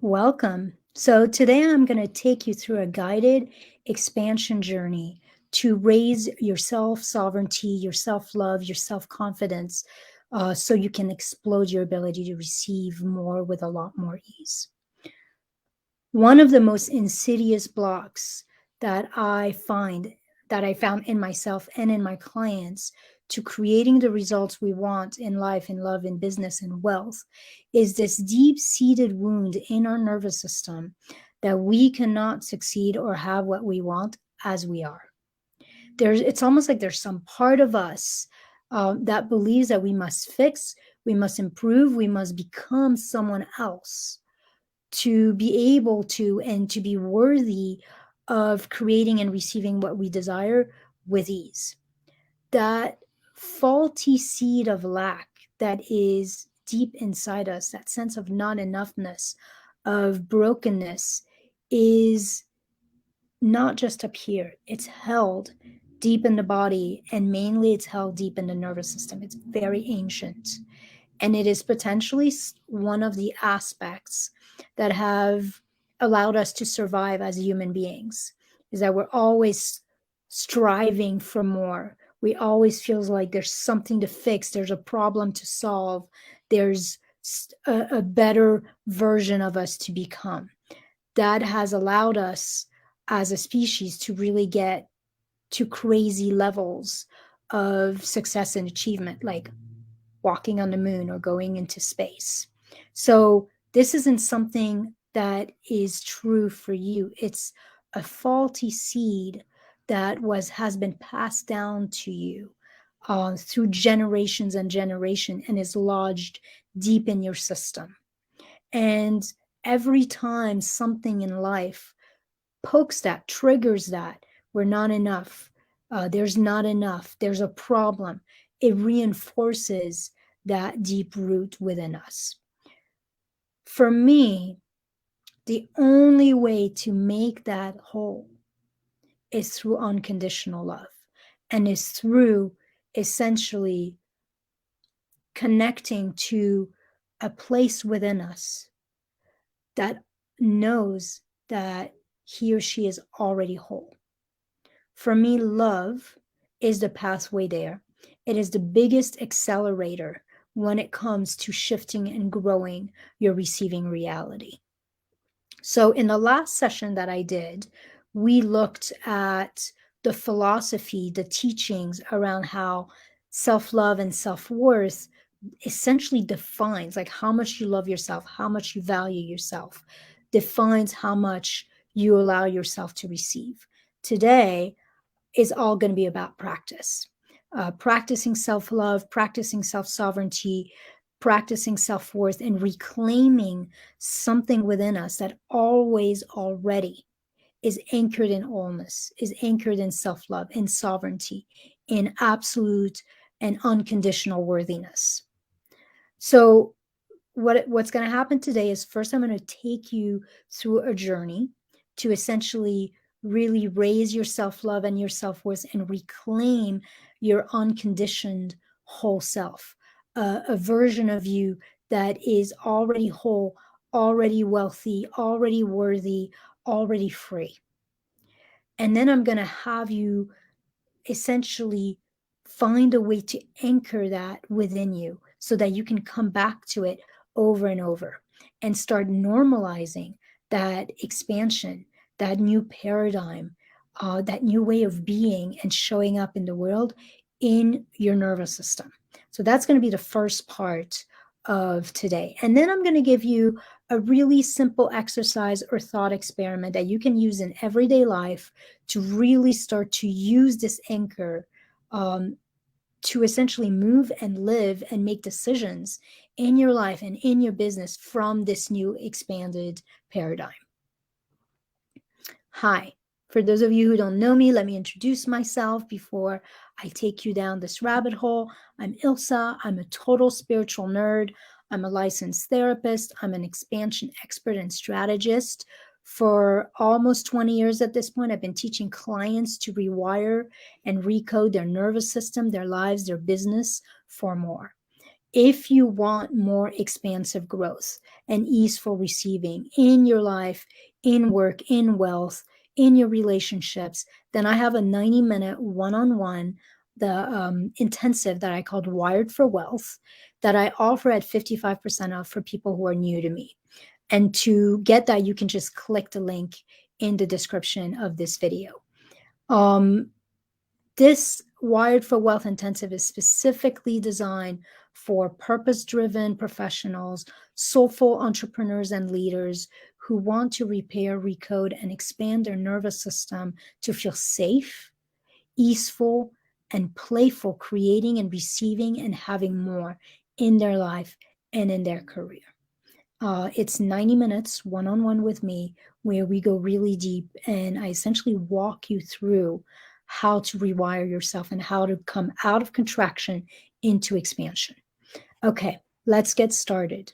Welcome. So today I'm going to take you through a guided expansion journey to raise your self-sovereignty, your self-love, your self-confidence, so you can explode your ability to receive more with a lot more ease. One of the most insidious blocks that I found in myself and in my clients to creating the results we want in life, in love, in business, and wealth is this deep-seated wound in our nervous system that we cannot succeed or have what we want as we are. It's almost like there's some part of us that believes that we must fix, we must improve, we must become someone else to be able to and to be worthy of creating and receiving what we desire with ease. That faulty seed of lack that is deep inside us, that sense of not enoughness, of brokenness, is not just up here. It's held deep in the body, and mainly it's held deep in the nervous system. It's very ancient. And it is potentially one of the aspects that have allowed us to survive as human beings, is that we're always striving for more. We always feel like there's something to fix, there's a problem to solve, there's a better version of us to become. That has allowed us as a species to really get to crazy levels of success and achievement, like walking on the moon or going into space. So this isn't something that is true for you. It's a faulty seed that has been passed down to you through generations and generation and is lodged deep in your system. And every time something in life pokes that, triggers that, we're not enough, there's not enough, there's a problem, it reinforces that deep root within us. For me, the only way to make that whole is through unconditional love, and is through essentially connecting to a place within us that knows that he or she is already whole. For me, love is the pathway there. It is the biggest accelerator when it comes to shifting and growing your receiving reality. So in the last session that I did, we looked at the philosophy, the teachings around how self-love and self-worth essentially defines like how much you love yourself, how much you value yourself, defines how much you allow yourself to receive. Today is all going to be about practice. Practicing self-love, practicing self-sovereignty, practicing self-worth, and reclaiming something within us that always already is anchored in allness, is anchored in self-love, in sovereignty, in absolute and unconditional worthiness. So what's going to happen today is, first I'm going to take you through a journey to essentially really raise your self-love and your self-worth and reclaim your unconditioned whole self, a version of you that is already whole, already wealthy, already worthy, already free. And then I'm going to have you essentially find a way to anchor that within you so that you can come back to it over and over and start normalizing that expansion, that new paradigm, that new way of being and showing up in the world in your nervous system. So that's going to be the first part of today. And then I'm going to give you a really simple exercise or thought experiment that you can use in everyday life to really start to use this anchor to essentially move and live and make decisions in your life and in your business from this new expanded paradigm. Hi, for those of you who don't know me, let me introduce myself before I take you down this rabbit hole. I'm Ilsa. I'm a total spiritual nerd. I'm a licensed therapist. I'm an expansion expert and strategist. For almost 20 years at this point, I've been teaching clients to rewire and recode their nervous system, their lives, their business for more. If you want more expansive growth and easeful receiving in your life, in work, in wealth, in your relationships, then I have a 90-minute one-on-one, the intensive that I called Wired for Wealth, that I offer at 55% off for people who are new to me. And to get that, you can just click the link in the description of this video. This Wired for Wealth Intensive is specifically designed for purpose-driven professionals, soulful entrepreneurs and leaders who want to repair, recode, and expand their nervous system to feel safe, easeful, and playful, creating and receiving and having more in their life and in their career. It's 90 minutes one-on-one with me where we go really deep, and I essentially walk you through how to rewire yourself and how to come out of contraction into expansion. Okay, let's get started.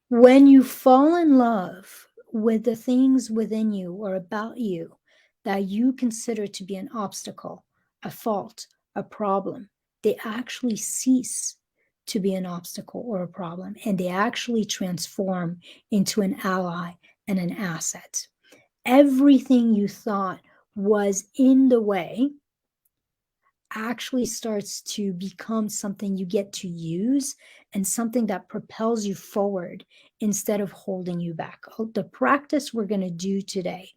When you fall in love with the things within you or about you that you consider to be an obstacle, a fault, a problem, they actually cease to be an obstacle or a problem, and they actually transform into an ally and an asset. Everything you thought was in the way actually starts to become something you get to use and something that propels you forward instead of holding you back. The practice we're going to do today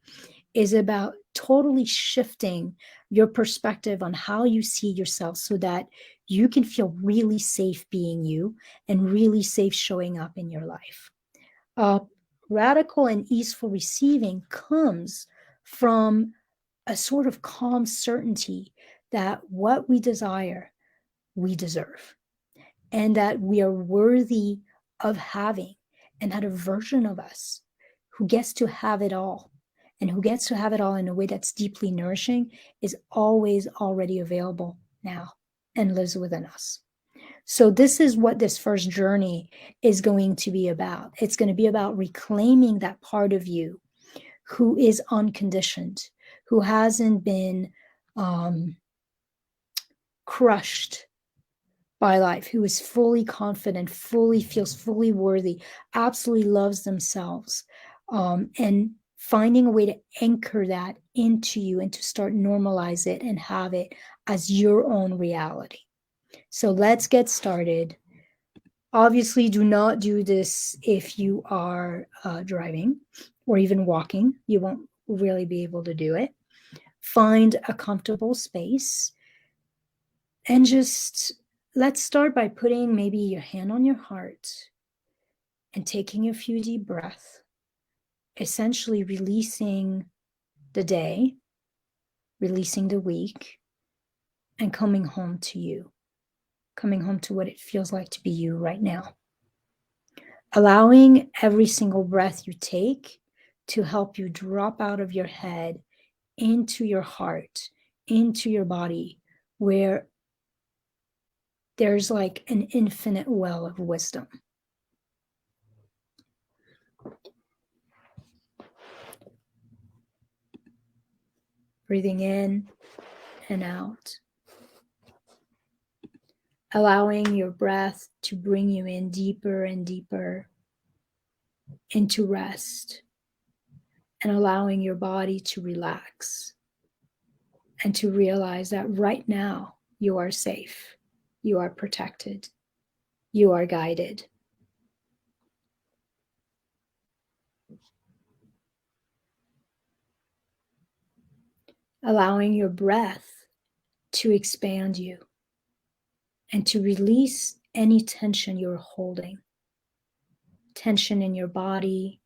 is about totally shifting your perspective on how you see yourself so that you can feel really safe being you and really safe showing up in your life. Radical and easeful receiving comes from a sort of calm certainty that what we desire, we deserve, and that we are worthy of having, and that a version of us who gets to have it all, and who gets to have it all in a way that's deeply nourishing, is always already available now and lives within us. So this is what this first journey is going to be about. It's going to be about reclaiming that part of you who is unconditioned, who hasn't been crushed by life, who is fully confident, fully feels fully worthy, absolutely loves themselves, and finding a way to anchor that into you and to start normalize it and have it as your own reality. So let's get started. Obviously, do not do this if you are driving or even walking. You won't really be able to do it. Find a comfortable space and just let's start by putting maybe your hand on your heart and taking a few deep breaths, essentially releasing the day, releasing the week, and coming home to you, coming home to what it feels like to be you right now. Allowing every single breath you take to help you drop out of your head into your heart, into your body, where there's like an infinite well of wisdom. Breathing in and out. Allowing your breath to bring you in deeper and deeper into rest, and allowing your body to relax and to realize that right now you are safe, you are protected, you are guided. Allowing your breath to expand you and to release any tension you're holding. Tension in your body,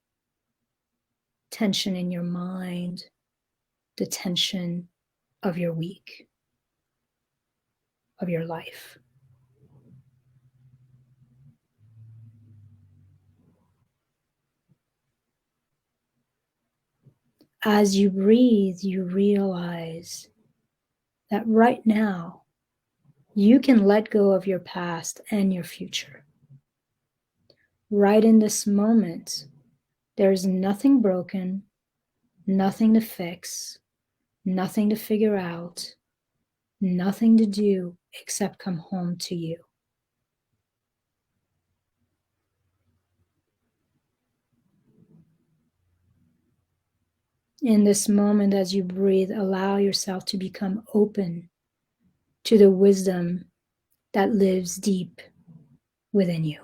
tension in your mind, the tension of your week, of your life. As you breathe, you realize that right now you can let go of your past and your future. Right in this moment, there is nothing broken, nothing to fix, nothing to figure out, nothing to do except come home to you. In this moment, as you breathe, allow yourself to become open to the wisdom that lives deep within you.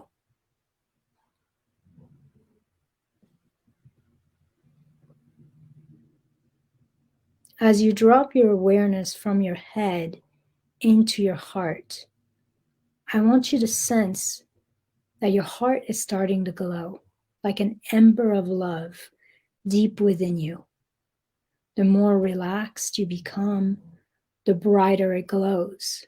As you drop your awareness from your head into your heart, I want you to sense that your heart is starting to glow like an ember of love deep within you. The more relaxed you become, the brighter it glows.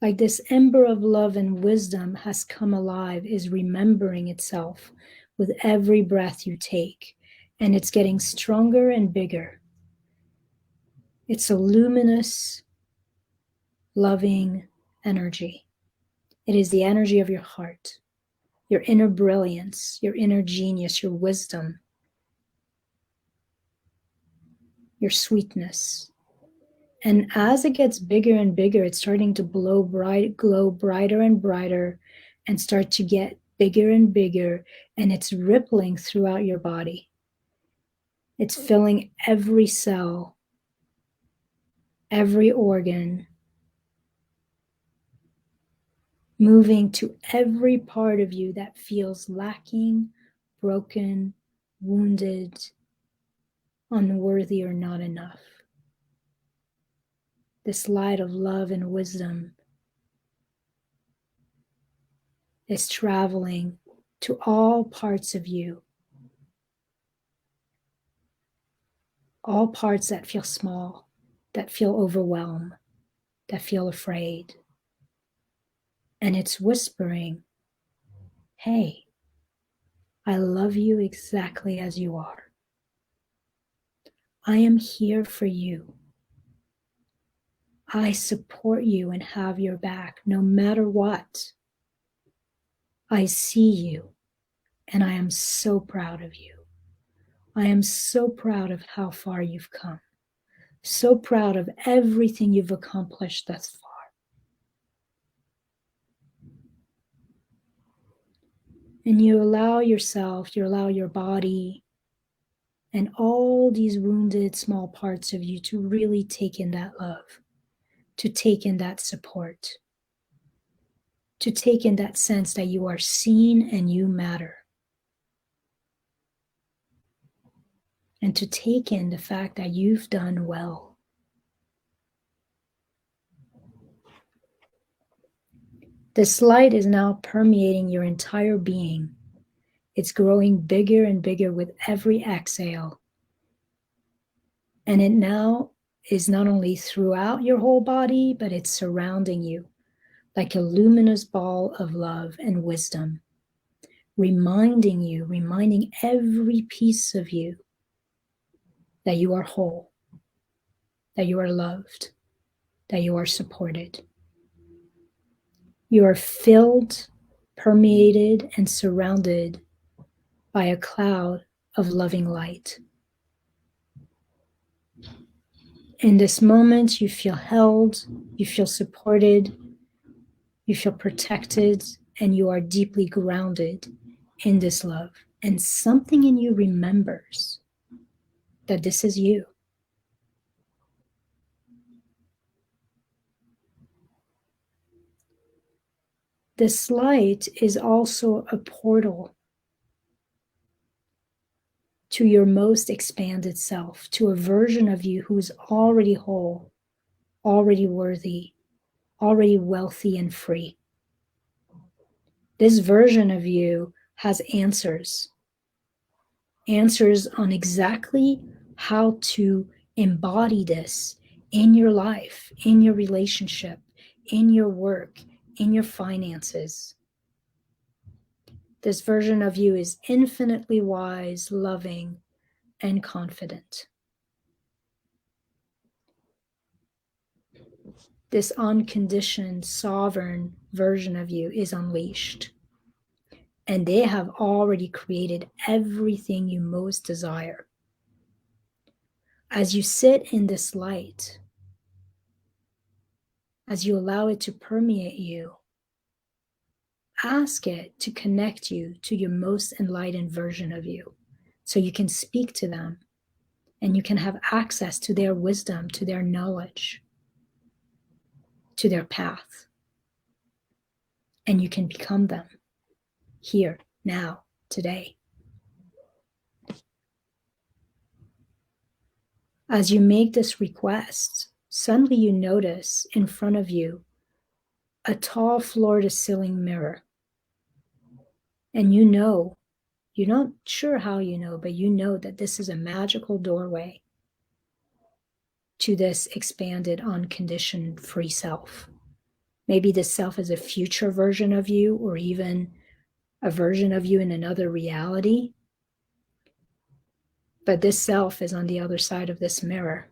Like this ember of love and wisdom has come alive, is remembering itself with every breath you take, and it's getting stronger and bigger. It's a luminous, loving energy. It is the energy of your heart, your inner brilliance, your inner genius, your wisdom, your sweetness. And as it gets bigger and bigger, it's starting to glow brighter and brighter, and start to get bigger and bigger, and it's rippling throughout your body. It's filling every cell, every organ, moving to every part of you that feels lacking, broken, wounded, unworthy, or not enough. This light of love and wisdom is traveling to all parts of you, all parts that feel small, that feel overwhelmed, that feel afraid. And it's whispering, hey, I love you exactly as you are. I am here for you. I support you and have your back no matter what. I see you, and I am so proud of you. I am so proud of how far you've come. So proud of everything you've accomplished thus far. And you allow yourself, you allow your body and all these wounded small parts of you to really take in that love, to take in that support, to take in that sense that you are seen and you matter. And to take in the fact that you've done well. This light is now permeating your entire being. It's growing bigger and bigger with every exhale. And it now is not only throughout your whole body, but it's surrounding you like a luminous ball of love and wisdom, reminding every piece of you that you are whole, that you are loved, that you are supported. You are filled, permeated, and surrounded by a cloud of loving light. In this moment, you feel held, you feel supported, you feel protected, and you are deeply grounded in this love. And something in you remembers that this is you. This light is also a portal to your most expanded self, to a version of you who is already whole, already worthy, already wealthy and free. This version of you has answers on exactly how to embody this in your life, in your relationship, in your work, in your finances. This version of you is infinitely wise, loving, and confident. This unconditioned, sovereign version of you is unleashed. And they have already created everything you most desire. As you sit in this light, as you allow it to permeate you, ask it to connect you to your most enlightened version of you so you can speak to them and you can have access to their wisdom, to their knowledge, to their path. And you can become them here, now, today. As you make this request, suddenly you notice in front of you a tall floor-to-ceiling mirror. And you know, you're not sure how you know, but you know that this is a magical doorway to this expanded, unconditioned, free self. Maybe this self is a future version of you, or even a version of you in another reality. But this self is on the other side of this mirror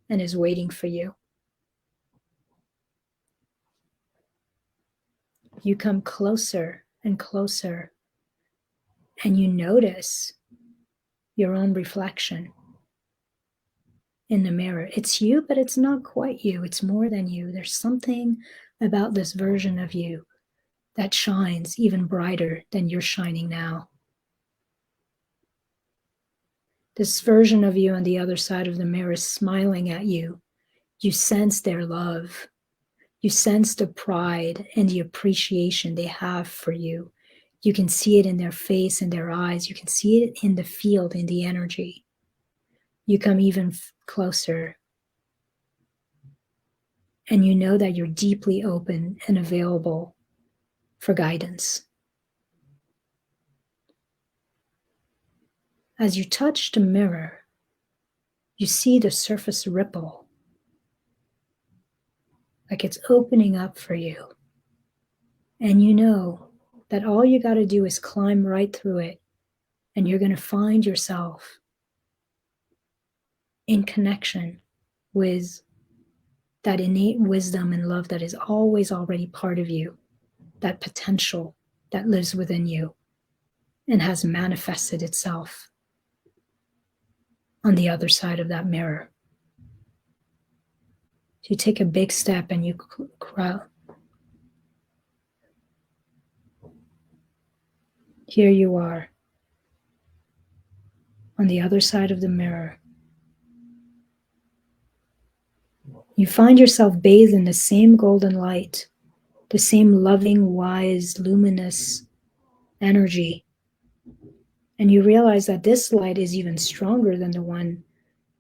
and is waiting for you. You come closer and closer, and you notice your own reflection in the mirror. It's you, but it's not quite you. It's more than you. There's something about this version of you that shines even brighter than you're shining now. This version of you on the other side of the mirror is smiling at you. You sense their love. You sense the pride and the appreciation they have for you. You can see it in their face and their eyes. You can see it in the field, in the energy. You come even closer. And you know that you're deeply open and available for guidance. As you touch the mirror, you see the surface ripple, like it's opening up for you. And you know that all you got to do is climb right through it, and you're going to find yourself in connection with that innate wisdom and love that is always already part of you, that potential that lives within you and has manifested itself on the other side of that mirror. So you take a big step and you crouch. Here you are on the other side of the mirror. You find yourself bathed in the same golden light, the same loving, wise, luminous energy. And you realize that this light is even stronger than the one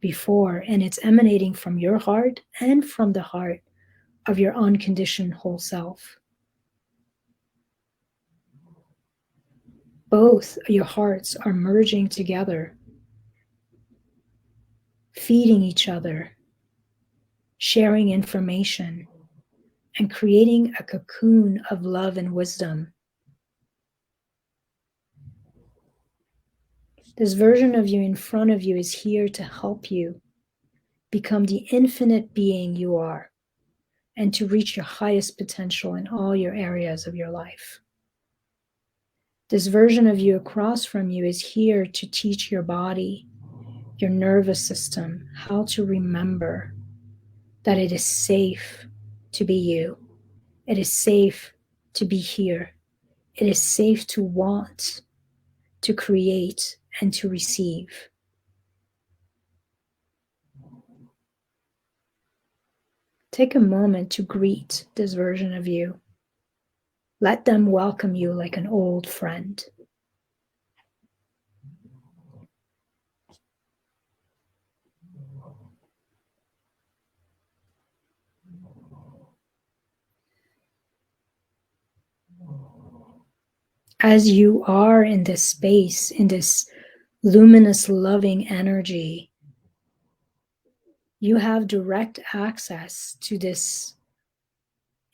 before, and it's emanating from your heart and from the heart of your unconditioned whole self. Both your hearts are merging together, feeding each other, sharing information, and creating a cocoon of love and wisdom. This version of you in front of you is here to help you become the infinite being you are and to reach your highest potential in all your areas of your life. This version of you across from you is here to teach your body, your nervous system, how to remember that it is safe to be you. It is safe to be here. It is safe to want, to create, and to receive. Take a moment to greet this version of you. Let them welcome you like an old friend. As you are in this space, in this luminous, loving energy, you have direct access to this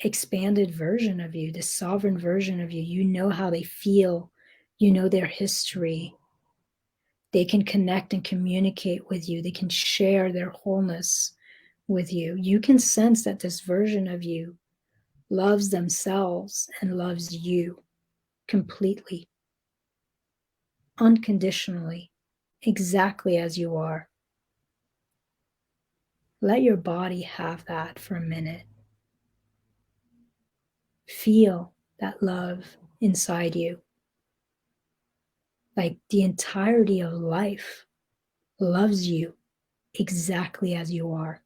expanded version of you, this sovereign version of you. You know how they feel, you know their history. They can connect and communicate with you. They can share their wholeness with you. You can sense that this version of you loves themselves and loves you completely, unconditionally, exactly as you are. Let your body have that for a minute. Feel that love inside you. Like the entirety of life loves you exactly as you are.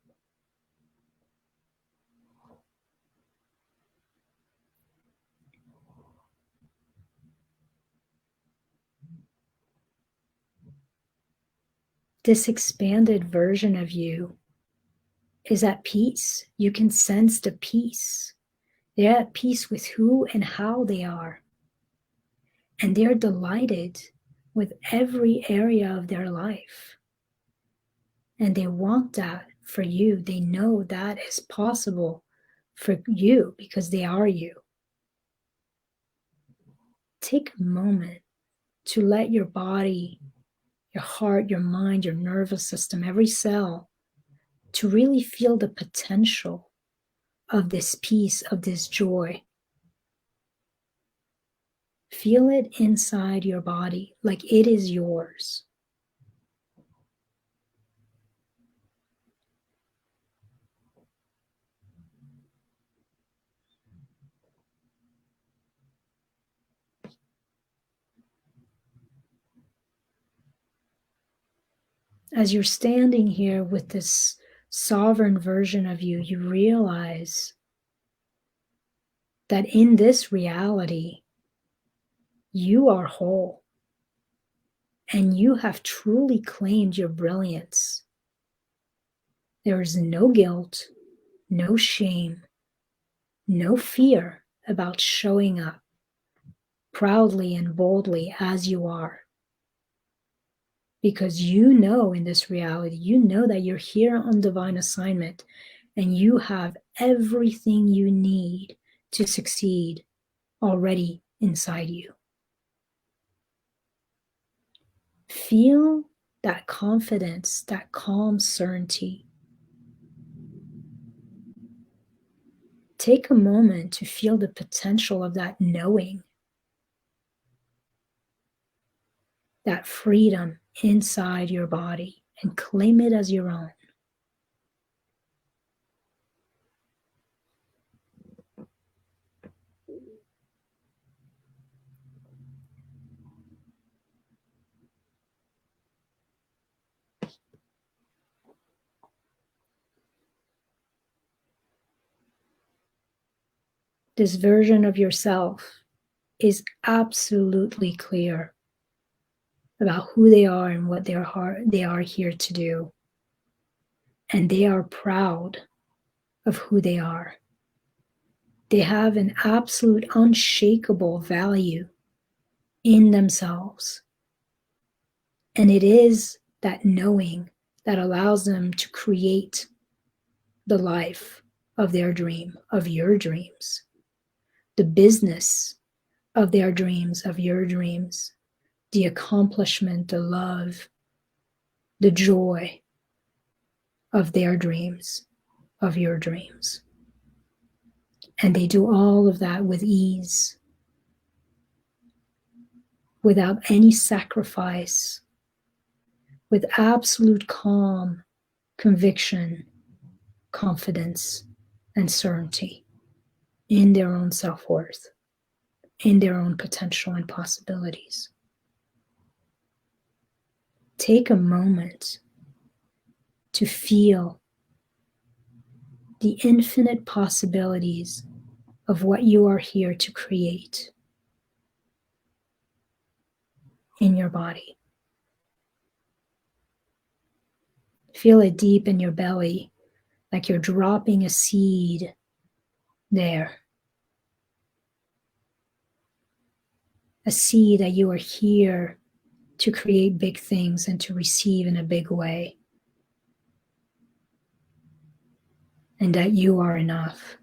This expanded version of you is at peace. You can sense the peace. They're at peace with who and how they are. And they're delighted with every area of their life. And they want that for you. They know that is possible for you because they are you. Take a moment to let your body, your heart, your mind, your nervous system, every cell, to really feel the potential of this peace, of this joy. Feel it inside your body like it is yours. As you're standing here with this sovereign version of you, you realize that in this reality, you are whole and you have truly claimed your brilliance. There is no guilt, no shame, no fear about showing up proudly and boldly as you are. Because you know in this reality, you know that you're here on divine assignment and you have everything you need to succeed already inside you. Feel that confidence, that calm certainty. Take a moment to feel the potential of that knowing, that freedom inside your body, and claim it as your own. This version of yourself is absolutely clear about who they are and what they are here to do. And they are proud of who they are. They have an absolute unshakable value in themselves. And it is that knowing that allows them to create the life of their dream, of your dreams, the business of their dreams, of your dreams, the accomplishment, the love, the joy of their dreams, of your dreams. And they do all of that with ease, without any sacrifice, with absolute calm, conviction, confidence, and certainty in their own self-worth, in their own potential and possibilities. Take a moment to feel the infinite possibilities of what you are here to create in your body. Feel it deep in your belly, like you're dropping a seed there. A seed that you are here to create big things and to receive in a big way. And that you are enough.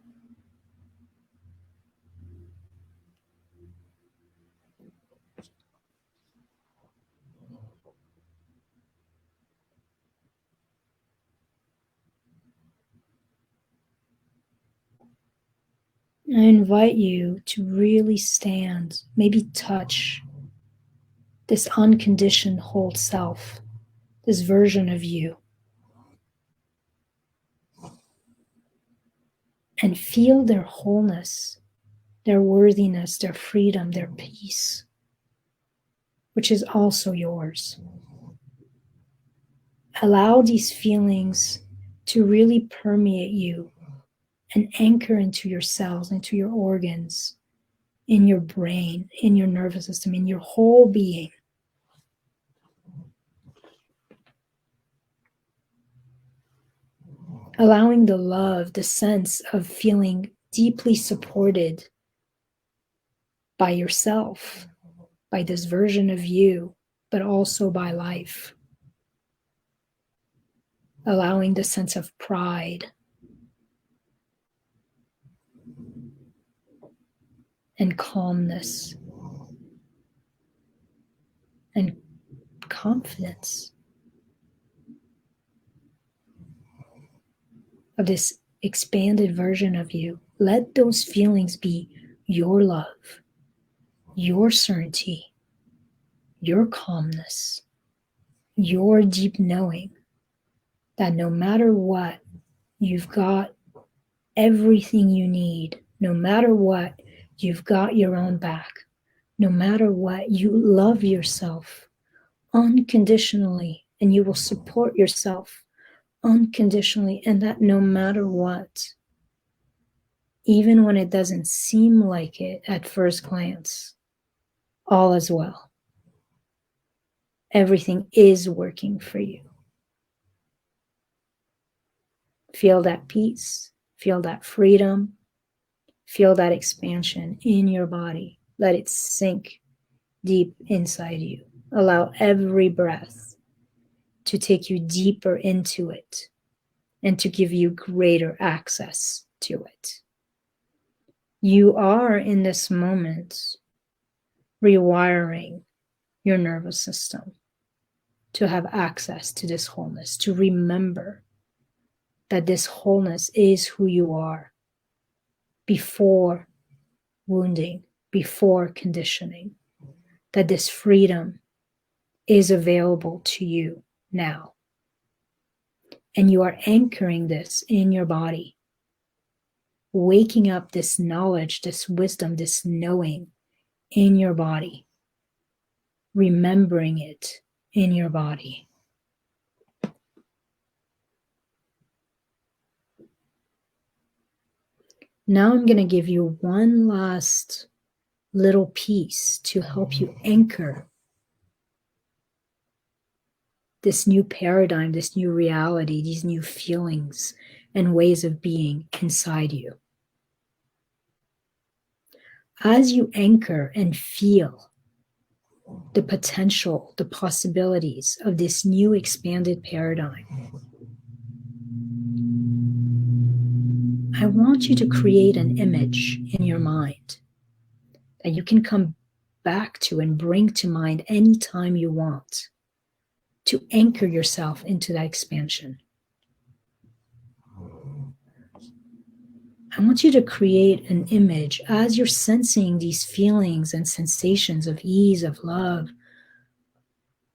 I invite you to really stand, maybe touch this unconditioned whole self, this version of you, and feel their wholeness their worthiness, their freedom, their peace, which is also yours. Allow these feelings to really permeate you and anchor into your cells, into your organs, in your brain, in your nervous system, in your whole being. Allowing the love, the sense of feeling deeply supported by yourself, by this version of you, but also by life. Allowing the sense of pride and calmness and confidence of this expanded version of you. Let those feelings be your love, your certainty, your calmness, your deep knowing that no matter what, you've got everything you need. No matter what, you've got your own back. No matter what, you love yourself unconditionally and you will support yourself unconditionally, and that no matter what, even when it doesn't seem like it at first glance, all is well. Everything is working for you. Feel that peace, feel that freedom, feel that expansion in your body. Let it sink deep inside you. Allow every breath to take you deeper into it and to give you greater access to it. You are in this moment rewiring your nervous system to have access to this wholeness, to remember that this wholeness is who you are before wounding, before conditioning, that this freedom is available to you now. And you are anchoring this in your body, waking up this knowledge, this wisdom, this knowing in your body, remembering it in your body. Now I'm going to give you one last little piece to help you anchor this new paradigm, this new reality, these new feelings and ways of being inside you. As you anchor and feel the potential, the possibilities of this new expanded paradigm, I want you to create an image in your mind that you can come back to and bring to mind anytime you want to anchor yourself into that expansion. I want you to create an image as you're sensing these feelings and sensations of ease, of love,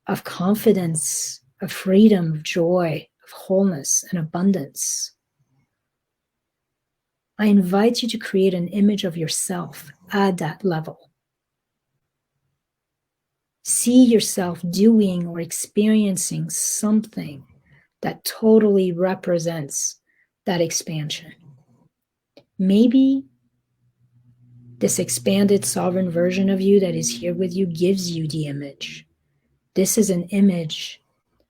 of confidence, of freedom, of joy, of wholeness and abundance. I invite you to create an image of yourself at that level. See yourself doing or experiencing something that totally represents that expansion. Maybe this expanded sovereign version of you that is here with you gives you the image. This is an image,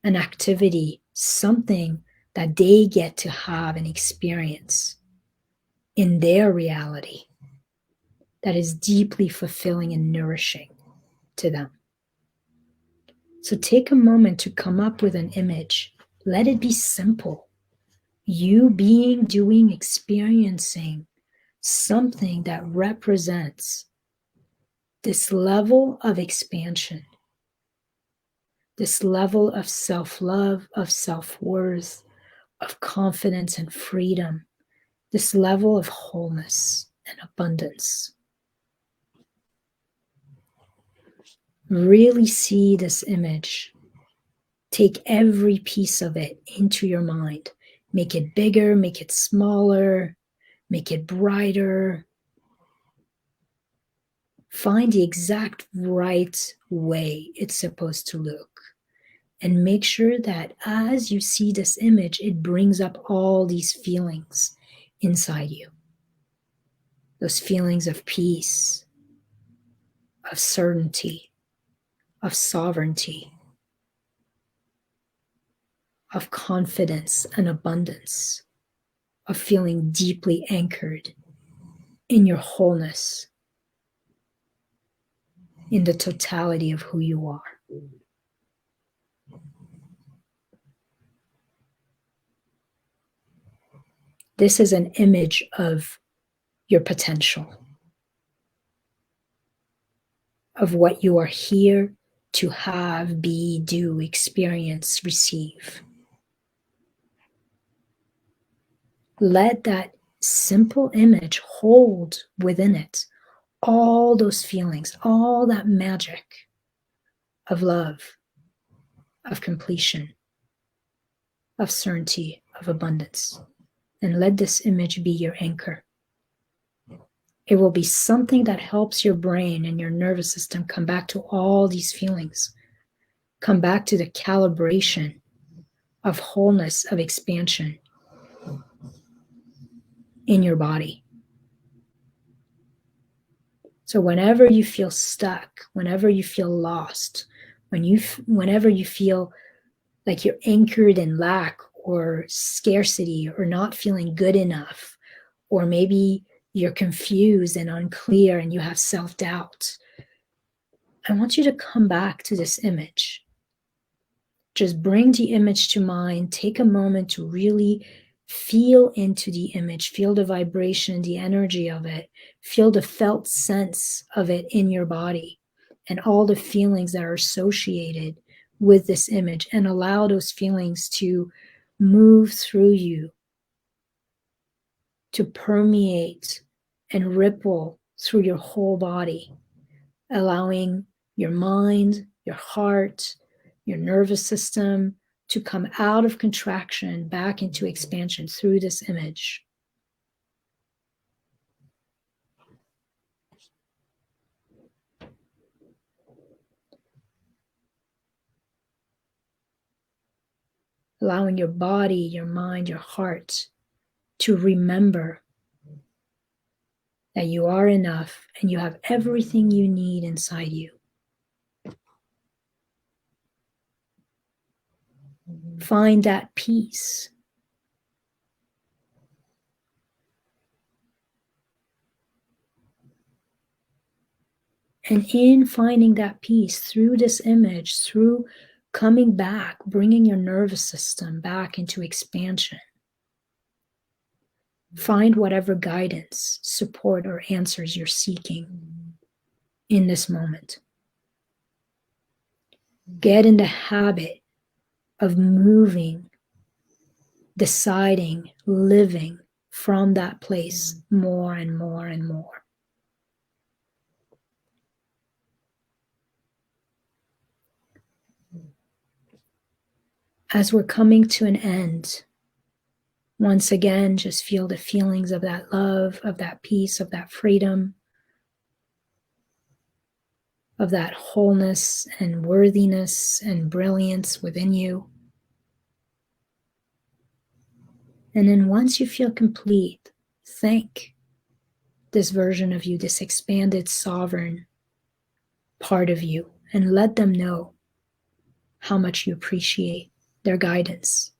an activity, something that they get to have and experience in their reality that is deeply fulfilling and nourishing to them. So take a moment to come up with an image. Let it be simple. You being, doing, experiencing something that represents this level of expansion, this level of self-love, of self-worth, of confidence and freedom, this level of wholeness and abundance. Really see this image. Take every piece of it into your mind. Make it bigger, make it smaller, make it brighter. Find the exact right way it's supposed to look. And make sure that as you see this image, it brings up all these feelings inside you. Those feelings of peace, of certainty, of sovereignty, of confidence and abundance, of feeling deeply anchored in your wholeness, in the totality of who you are. This is an image of your potential, of what you are here to have, be, do, experience, receive. Let that simple image hold within it all those feelings, all that magic of love, of completion, of certainty, of abundance. And let this image be your anchor. It will be something that helps your brain and your nervous system come back to all these feelings, come back to the calibration of wholeness, of expansion in your body. So whenever you feel stuck, whenever you feel lost, whenever you feel like you're anchored in lack or scarcity or not feeling good enough, or maybe you're confused and unclear and you have self-doubt, I want you to come back to this image. Just bring the image to mind. Take a moment to really feel into the image, feel the vibration, the energy of it, feel the felt sense of it in your body and all the feelings that are associated with this image, and allow those feelings to move through you, to permeate and ripple through your whole body, allowing your mind, your heart, your nervous system to come out of contraction back into expansion through this image. Allowing your body, your mind, your heart to remember that you are enough and you have everything you need inside you. Find that peace. And in finding that peace through this image, through coming back, bringing your nervous system back into expansion, find whatever guidance, support, or answers you're seeking in this moment. Get in the habit of moving, deciding, living from that place more and more and more. As we're coming to an end, once again, just feel the feelings of that love, of that peace, of that freedom, of that wholeness and worthiness and brilliance within you. And then once you feel complete, thank this version of you, this expanded sovereign part of you, and let them know how much you appreciate their guidance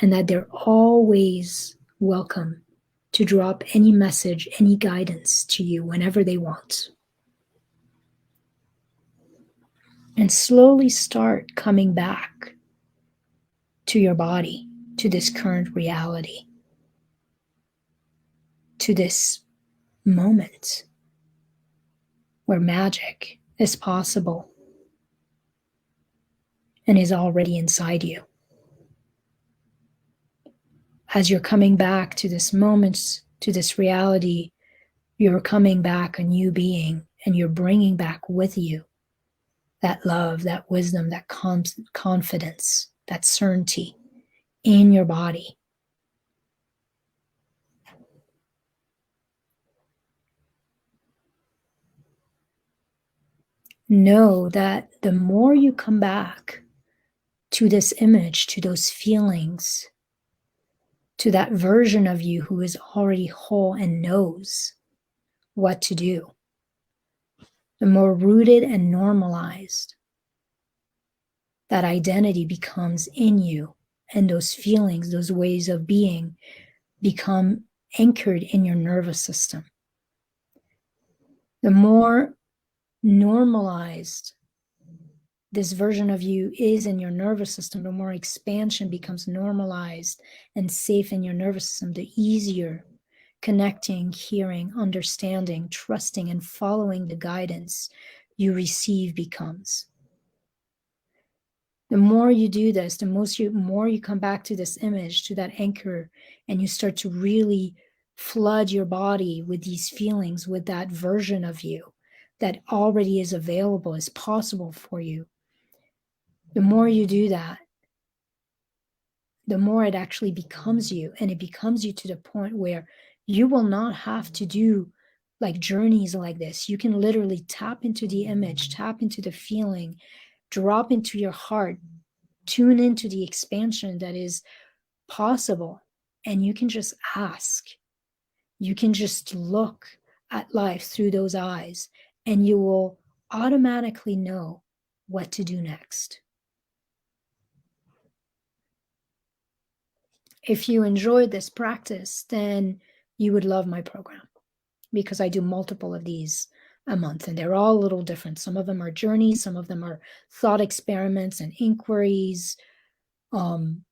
and that they're always welcome to drop any message, any guidance to you whenever they want. And slowly start coming back to your body, to this current reality, to this moment where magic is possible and is already inside you. As you're coming back to this moment, to this reality, you're coming back a new being, and you're bringing back with you that love, that wisdom, that confidence, that certainty in your body. know that the more you come back to this image, to those feelings, to that version of you who is already whole and knows what to do, the more rooted and normalized that identity becomes in you, and those feelings, those ways of being become anchored in your nervous system. The more normalized this version of you is in your nervous system, the more expansion becomes normalized and safe in your nervous system, the easier connecting, hearing, understanding, trusting, and following the guidance you receive becomes. The more you do this, the more you come back to this image, to that anchor, and you start to really flood your body with these feelings, with that version of you that already is available, is possible for you. The more you do that, the more it actually becomes you, and it becomes you to the point where you will not have to do like journeys like this. You can literally tap into the image, tap into the feeling, drop into your heart, tune into the expansion that is possible, and you can just ask. You can just look at life through those eyes, and you will automatically know what to do next. If you enjoyed this practice, then you would love my program, because I do multiple of these a month, and they're all a little different. Some of them are journeys, some of them are thought experiments and inquiries. Some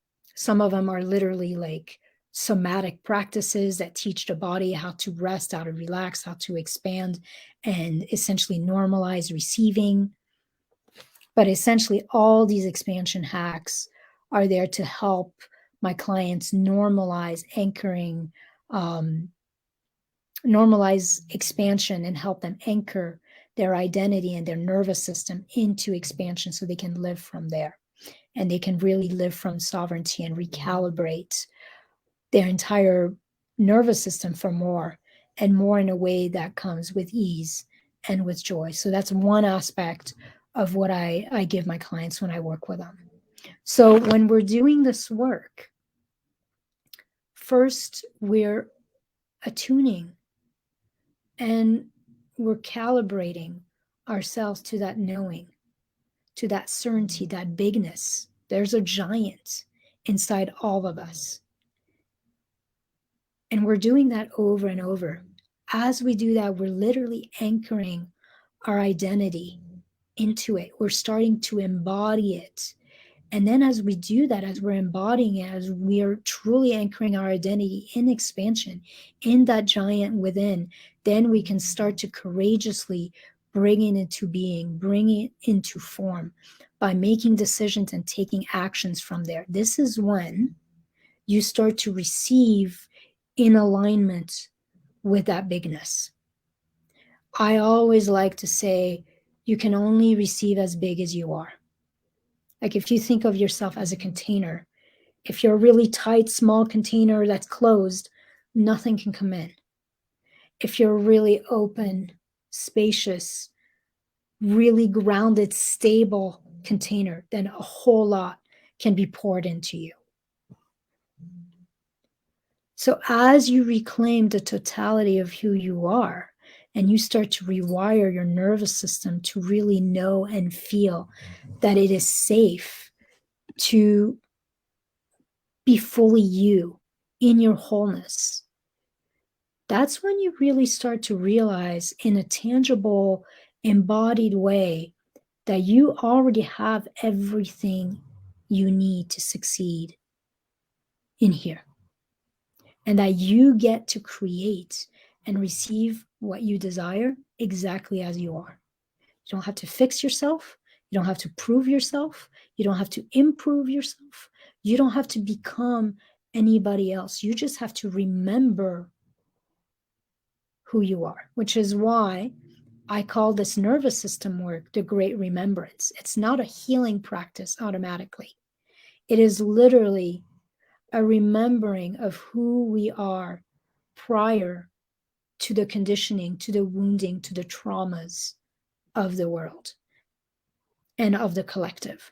of them are literally like somatic practices that teach the body how to rest, how to relax, how to expand, and essentially normalize receiving. But essentially, all these expansion hacks are there to help my clients normalize anchoring, normalize expansion, and help them anchor their identity and their nervous system into expansion so they can live from there. And they can really live from sovereignty and recalibrate their entire nervous system for more, and more in a way that comes with ease and with joy. So that's one aspect of what I give my clients when I work with them. So when we're doing this work, first we're attuning and we're calibrating ourselves to that knowing, to that certainty, that bigness. There's a giant inside all of us. And we're doing that over and over. As we do that, we're literally anchoring our identity into it. We're starting to embody it. And then as we do that, as we're embodying it, as we are truly anchoring our identity in expansion, in that giant within, then we can start to courageously bring it into being, bring it into form by making decisions and taking actions from there. This is when you start to receive in alignment with that bigness. I always like to say, you can only receive as big as you are. Like if you think of yourself as a container, if you're a really tight, small container that's closed, nothing can come in. If you're a really open, spacious, really grounded, stable container, then a whole lot can be poured into you. So as you reclaim the totality of who you are, and you start to rewire your nervous system to really know and feel that it is safe to be fully you in your wholeness, that's when you really start to realize in a tangible, embodied way that you already have everything you need to succeed in here, and that you get to create and receive what you desire exactly as you are. You don't have to fix yourself. You don't have to prove yourself. You don't have to improve yourself. You don't have to become anybody else. You just have to remember who you are, which is why I call this nervous system work the great remembrance. It's not a healing practice automatically. It is literally a remembering of who we are prior to the conditioning, to the wounding, to the traumas of the world. and of the collective.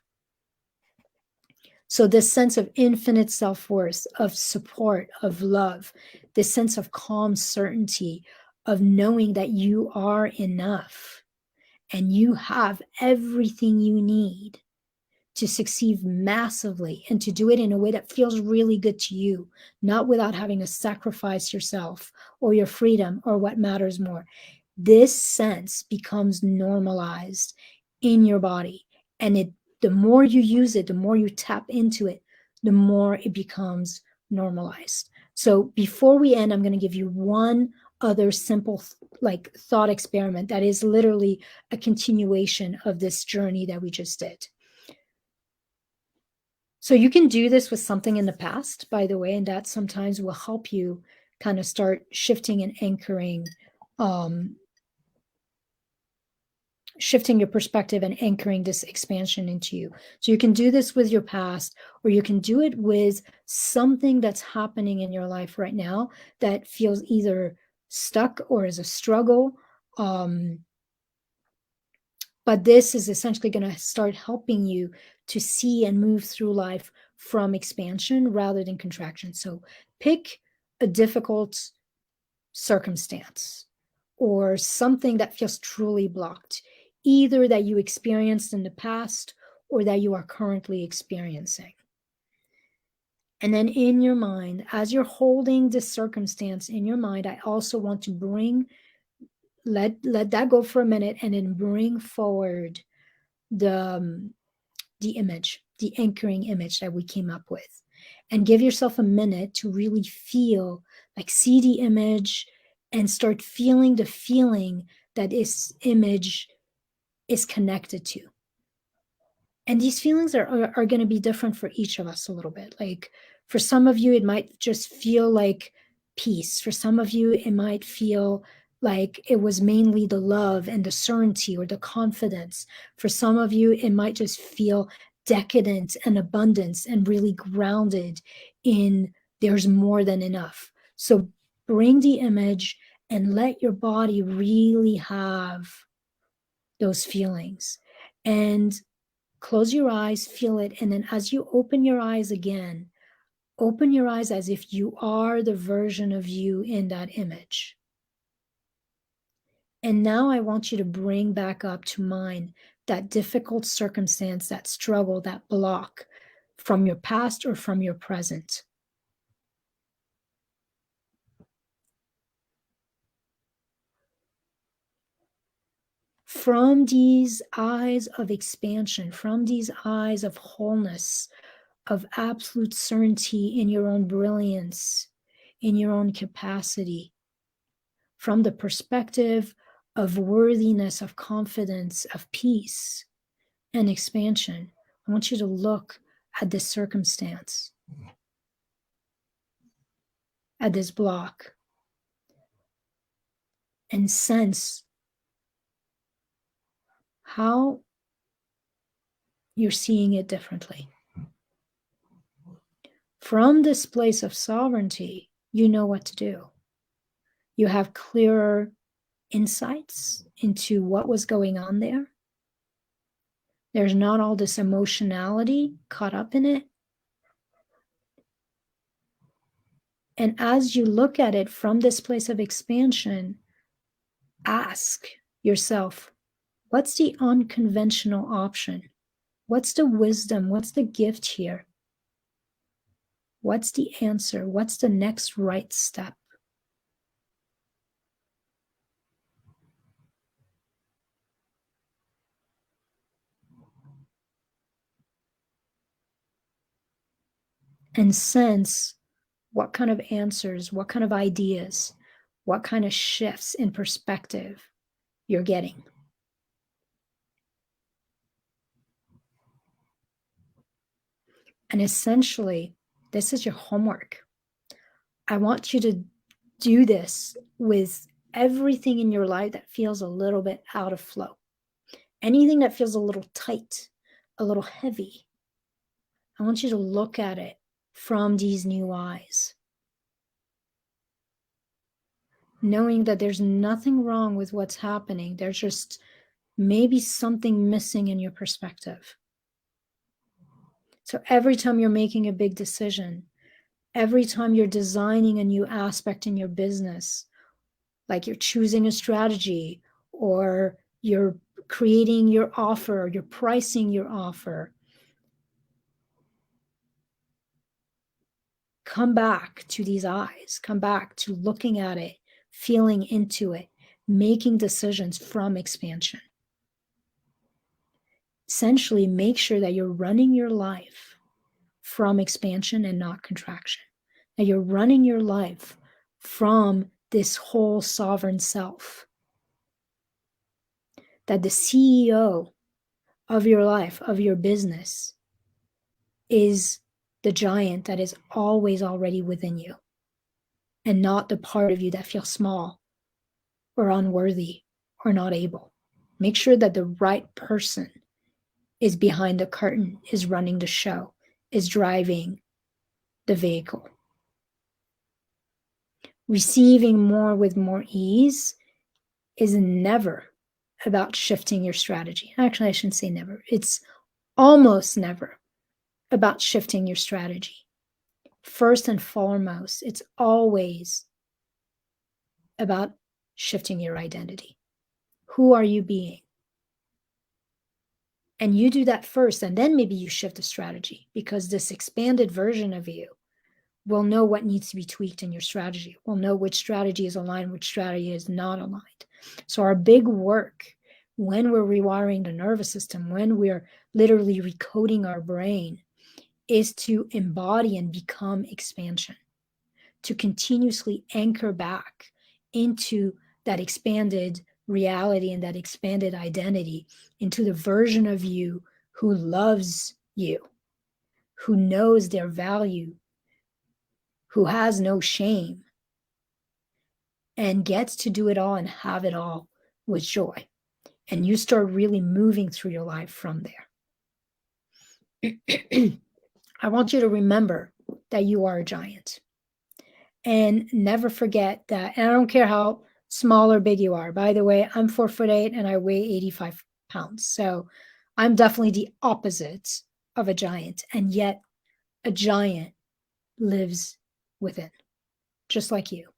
So this sense of infinite self-worth, of support, of love, this sense of calm certainty, of knowing that you are enough and you have everything you need to succeed massively and to do it in a way that feels really good to you, not without having to sacrifice yourself or your freedom or what matters more. This sense becomes normalized in your body. And the more you use it, the more you tap into it, the more it becomes normalized. So before we end, I'm going to give you one other simple like thought experiment that is literally a continuation of this journey that we just did. So you can do this with something in the past, by the way, and that sometimes will help you kind of start shifting and anchoring, shifting your perspective and anchoring this expansion into you. So you can do this with your past, or you can do it with something that's happening in your life right now that feels either stuck or is a struggle. But this is essentially going to start helping you to see and move through life from expansion rather than contraction. So pick a difficult circumstance or something that feels truly blocked, either that you experienced in the past or that you are currently experiencing. And then in your mind, as you're holding this circumstance in your mind, I also want to let that go for a minute and then bring forward the image, the anchoring image that we came up with, and give yourself a minute to really feel, like see the image and start feeling the feeling that this image is connected to. And these feelings are going to be different for each of us a little bit. Like for some of you, it might just feel like peace. For some of you, it might feel like it was mainly the love and the certainty or the confidence. For some of you, it might just feel decadent and abundance and really grounded in there's more than enough. So bring the image and let your body really have those feelings. And close your eyes, feel it, and then as you open your eyes again, open your eyes as if you are the version of you in that image. And now I want you to bring back up to mind that difficult circumstance, that struggle, that block from your past or from your present. From these eyes of expansion, from these eyes of wholeness, of absolute certainty in your own brilliance, in your own capacity, from the perspective of worthiness, of confidence, of peace and expansion, I want you to look at this circumstance, at this block, and sense how you're seeing it differently. From this place of sovereignty, you know what to do. You have clearer insights into what was going on there. There's not all this emotionality caught up in it. And as you look at it from this place of expansion, ask yourself, what's the unconventional option? What's the wisdom? What's the gift here? What's the answer? What's the next right step? And sense what kind of answers, what kind of ideas, what kind of shifts in perspective you're getting. And essentially, this is your homework. I want you to do this with everything in your life that feels a little bit out of flow. Anything that feels a little tight, a little heavy. I want you to look at it from these new eyes, knowing that there's nothing wrong with what's happening. There's just maybe something missing in your perspective. So every time you're making a big decision, every time you're designing a new aspect in your business, like you're choosing a strategy or you're creating your offer, you're pricing your offer, come back to these eyes, come back to looking at it, feeling into it, making decisions from expansion. Essentially, make sure that you're running your life from expansion and not contraction. That you're running your life from this whole sovereign self. That the CEO of your life, of your business, is the giant that is always already within you, and not the part of you that feels small or unworthy or not able. Make sure that the right person is behind the curtain, is running the show, is driving the vehicle. Receiving more with more ease is never about shifting your strategy. Actually, I shouldn't say never. It's almost never about shifting your strategy. First and foremost, it's always about shifting your identity. Who are you being? And you do that first, and then maybe you shift the strategy, because this expanded version of you will know what needs to be tweaked in your strategy, will know which strategy is aligned, which strategy is not aligned. So our big work when we're rewiring the nervous system, when we're literally recoding our brain, is to embody and become expansion, to continuously anchor back into that expanded reality and that expanded identity, into the version of you who loves you, who knows their value, who has no shame, and gets to do it all and have it all with joy. And you start really moving through your life from there. I want you to remember that you are a giant. And never forget that, and I don't care how small or big you are. By the way, I'm 4'8" and I weigh 85 pounds. So I'm definitely the opposite of a giant. And yet a giant lives within, just like you.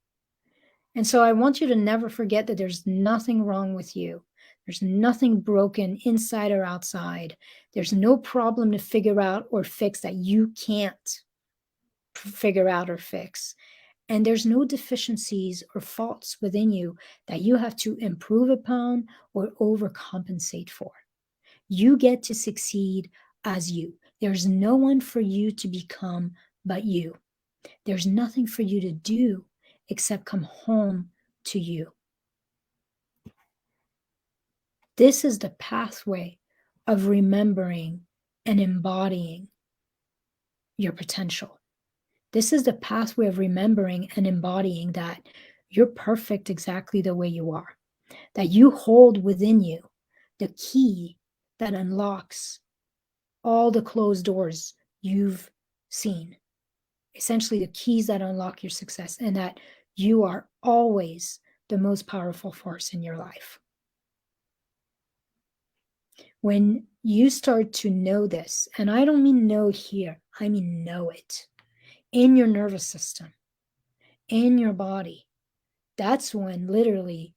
And so I want you to never forget that there's nothing wrong with you. There's nothing broken inside or outside. There's no problem to figure out or fix that you can't figure out or fix. And there's no deficiencies or faults within you that you have to improve upon or overcompensate for. You get to succeed as you. There's no one for you to become but you. There's nothing for you to do except come home to you. This is the pathway of remembering and embodying your potential. This is the pathway of remembering and embodying that you're perfect exactly the way you are, that you hold within you the key that unlocks all the closed doors you've seen, essentially the keys that unlock your success, and that you are always the most powerful force in your life. When you start to know this, and I don't mean know here, I mean know it, in your nervous system, in your body, that's when literally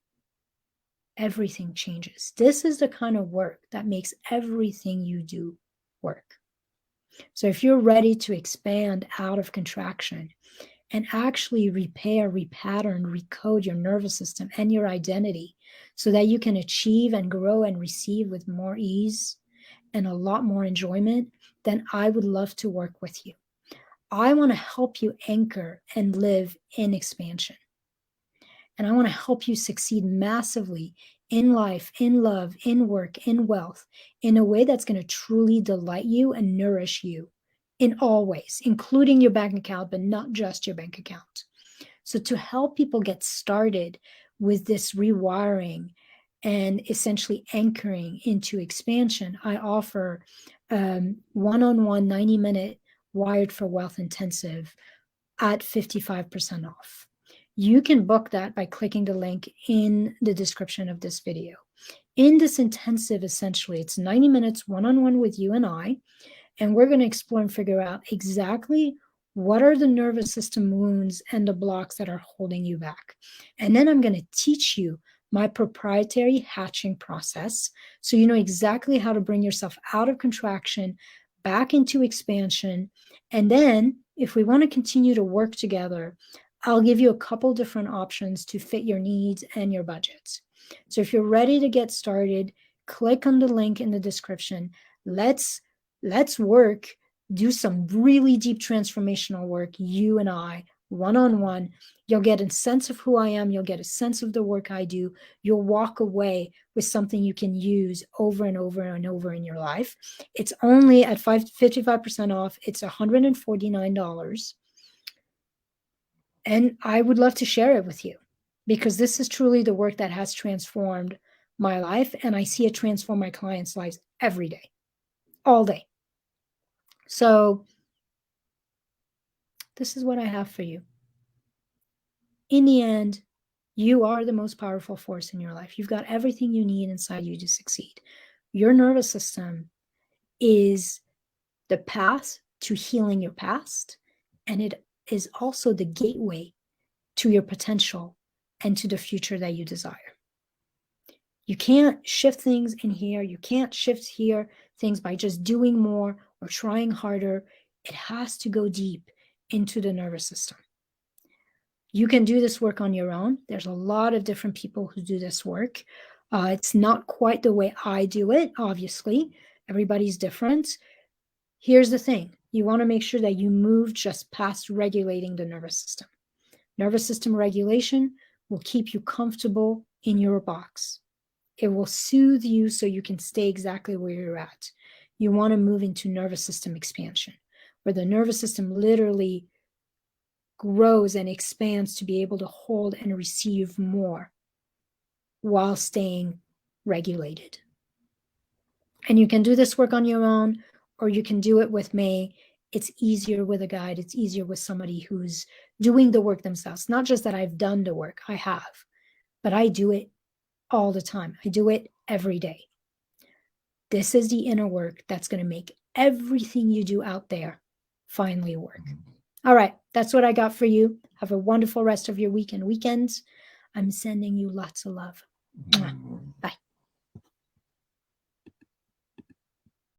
everything changes. This is the kind of work that makes everything you do work. So if you're ready to expand out of contraction and actually repair, repattern, recode your nervous system and your identity so that you can achieve and grow and receive with more ease and a lot more enjoyment, then I would love to work with you. I want to help you anchor and live in expansion. And I want to help you succeed massively in life, in love, in work, in wealth, in a way that's going to truly delight you and nourish you in all ways, including your bank account, but not just your bank account. So to help people get started with this rewiring and essentially anchoring into expansion, I offer one-on-one 90-minute Wired for Wealth intensive at 55% off. You can book that by clicking the link in the description of this video. In this intensive, essentially, it's 90 minutes one-on-one with you and I, and we're going to explore and figure out exactly what are the nervous system wounds and the blocks that are holding you back. And then I'm going to teach you my proprietary hatching process, so you know exactly how to bring yourself out of contraction, back into expansion. And then if we want to continue to work together, I'll give you a couple different options to fit your needs and your budgets. So if you're ready to get started, click on the link in the description. Let's work, do some really deep transformational work, you and I, one-on-one. You'll get a sense of who I am. You'll get a sense of the work I do. You'll walk away with something you can use over and over and over in your life. It's only at 55% off. It's $149. And I would love to share it with you, because this is truly the work that has transformed my life, and I see it transform my clients' lives every day, all day. So this is what I have for you. In the end, you are the most powerful force in your life. You've got everything you need inside you to succeed. Your nervous system is the path to healing your past, and it is also the gateway to your potential and to the future that you desire. You can't shift things in here. You can't shift here things by just doing more or trying harder. It has to go deep into the nervous system. You can do this work on your own. There's a lot of different people who do this work. It's not quite the way I do it, obviously. Everybody's different. Here's the thing. You want to make sure that you move just past regulating the nervous system. Nervous system regulation will keep you comfortable in your box. It will soothe you so you can stay exactly where you're at. You want to move into nervous system expansion, where the nervous system literally grows and expands to be able to hold and receive more while staying regulated. And you can do this work on your own, or you can do it with me. It's easier with a guide. It's easier with somebody who's doing the work themselves. Not just that I've done the work, I have, but I do it all the time. I do it every day. This is the inner work that's going to make everything you do out there finally work. All right, that's what I got for you. Have a wonderful rest of your week and weekends. I'm sending you lots of love. Bye.